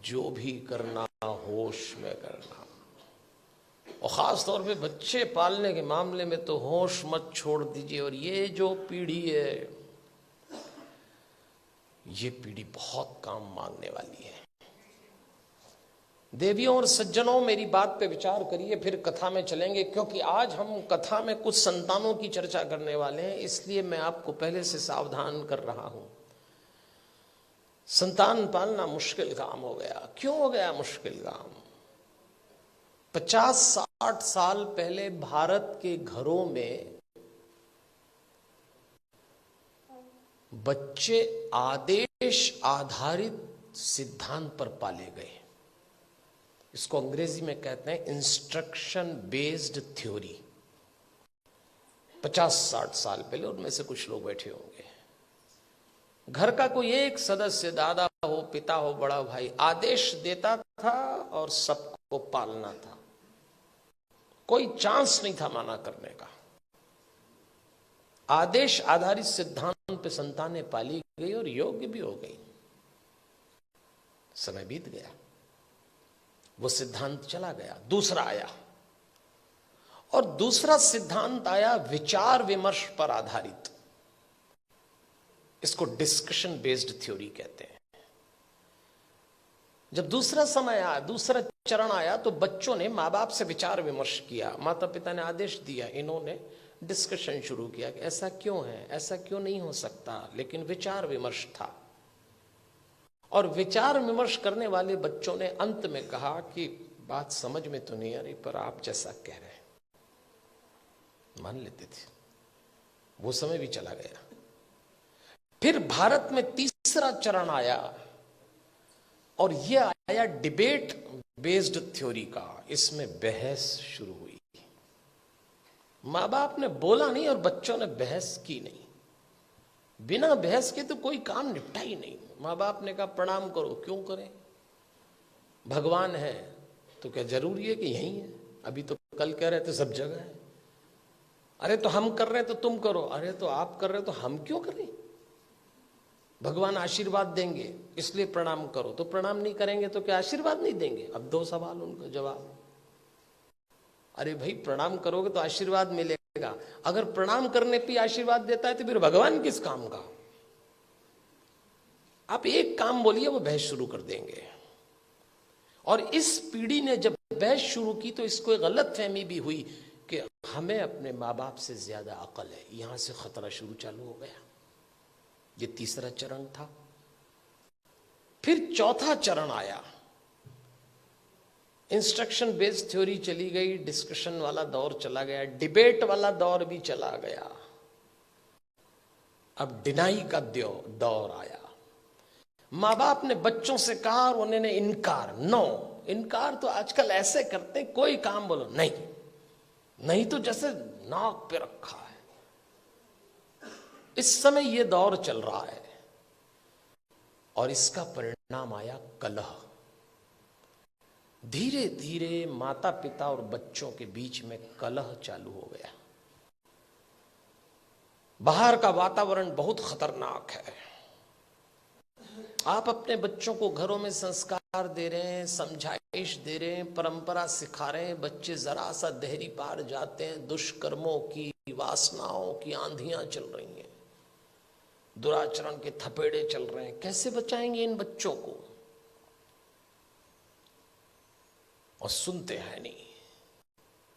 जो भी करना होश में करना, और ख़ास तौर पे बच्चे पालने के मामले में तो होश मत छोड़ दीजिए। और ये जो पीढ़ी है, ये पीढ़ी बहुत काम मांगने वाली है। देवियों और सज्जनों, मेरी बात पे विचार करिए, फिर कथा में चलेंगे, क्योंकि आज हम कथा में कुछ संतानों की चर्चा करने वाले हैं, इसलिए मैं आपको पहले से सावधान कर रहा हूं। संतान पालना मुश्किल काम हो गया। क्यों हो गया मुश्किल काम? 50-60 साल पहले भारत के घरों में बच्चे आदेश आधारित सिद्धांत पर पाले गए। इसको अंग्रेजी में कहते हैं इंस्ट्रक्शन बेस्ड थ्योरी। 50-60 साल पहले, उनमें से कुछ लोग बैठे होंगे, घर का कोई एक सदस्य, दादा हो, पिता हो, बड़ा भाई, आदेश देता था और सबको पालना था। कोई चांस नहीं था माना करने का। आदेश आधारित सिद्धांत पे संतानें पाली गई और योग्य भी हो गई। समय बीत गया, वो सिद्धांत चला गया, दूसरा आया, और दूसरा सिद्धांत आया विचार विमर्श पर आधारित। इसको डिस्कशन बेस्ड थ्योरी कहते हैं। जब दूसरा समय आया, दूसरा चरण आया, तो बच्चों ने माँ बाप से विचार विमर्श किया, माता पिता ने आदेश दिया, इन्होंने डिस्कशन शुरू किया कि ऐसा क्यों है, ऐसा क्यों नहीं हो सकता, लेकिन विचार विमर्श था। और विचार विमर्श करने वाले बच्चों ने अंत में कहा कि बात समझ में तो नहीं आ रही, पर आप जैसा कह रहे हैं मान लेते थे। वो समय भी चला गया। फिर भारत में तीसरा चरण आया, और यह आया डिबेट बेस्ड थ्योरी का। इसमें बहस शुरू हुई। माँ बाप ने बोला नहीं और बच्चों ने बहस की नहीं। बिना बहस के तो कोई काम निपटा ही नहीं। माँ बाप ने कहा प्रणाम करो, क्यों करें? भगवान है तो क्या जरूरी है कि यही है? अभी तो कल कह रहे थे सब जगह है। अरे तो हम कर रहे हैं तो तुम करो, अरे तो आप कर रहे हो तो हम क्यों करें? भगवान आशीर्वाद देंगे इसलिए प्रणाम करो, तो प्रणाम नहीं करेंगे तो क्या आशीर्वाद नहीं देंगे? अब दो सवाल, उनका जवाब। अरे भाई, प्रणाम करोगे तो आशीर्वाद मिलेगा। अगर प्रणाम करने पे आशीर्वाद देता है तो फिर भगवान किस काम का? आप एक काम बोलिए, वो बहस शुरू कर देंगे। और इस पीढ़ी ने जब बहस शुरू की तो इसको एक गलत फहमी भी हुई कि हमें अपने माँ बाप से ज्यादा अकल है। यहां से खतरा शुरू चालू हो गया। ये तीसरा चरण था। फिर चौथा चरण आया। इंस्ट्रक्शन बेस्ड थ्योरी चली गई, डिस्कशन वाला दौर चला गया, डिबेट वाला दौर भी चला गया। अब डिनाई का दौर आया। माँ बाप ने बच्चों से कहा और उन्होंने इनकार। नो, इनकार तो आजकल ऐसे करते, कोई काम बोलो नहीं, नहीं तो जैसे नाक पे रखा है। इस समय यह दौर चल रहा है और इसका परिणाम आया कलह। धीरे धीरे माता पिता और बच्चों के बीच में कलह चालू हो गया। बाहर का वातावरण बहुत खतरनाक है। आप अपने बच्चों को घरों में संस्कार दे रहे हैं, समझाइश दे रहे हैं, परंपरा सिखा रहे हैं, बच्चे जरा सा देहरी पार जाते हैं, दुष्कर्मों की, वासनाओं की आंधियां चल रही हैं, दुराचरण के थपेड़े चल रहे हैं। कैसे बचाएंगे इन बच्चों को? और सुनते हैं नहीं,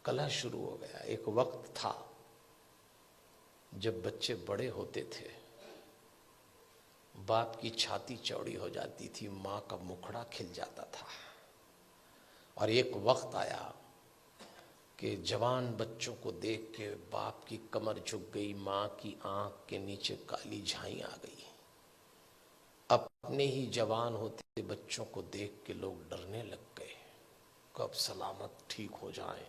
कलह शुरू हो गया। एक वक्त था जब बच्चे बड़े होते थे, बाप की छाती चौड़ी हो जाती थी, मां का मुखड़ा खिल जाता था। और एक वक्त आया कि जवान बच्चों को देख के बाप की कमर झुक गई, मां की आंख के नीचे काली झाई आ गई। अपने ही जवान होते बच्चों को देख के लोग डरने लग गए, कब सलामत ठीक हो जाएं।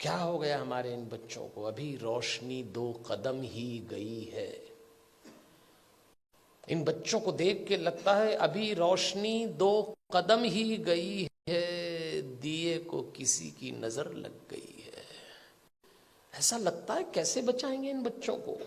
क्या हो गया हमारे इन बच्चों को? अभी रोशनी 2 कदम ही गई है। इन बच्चों को देख के लगता है अभी रोशनी 2 कदम ही गई है, दिए को किसी की नजर लग गई है। ऐसा लगता है। कैसे बचाएंगे इन बच्चों को?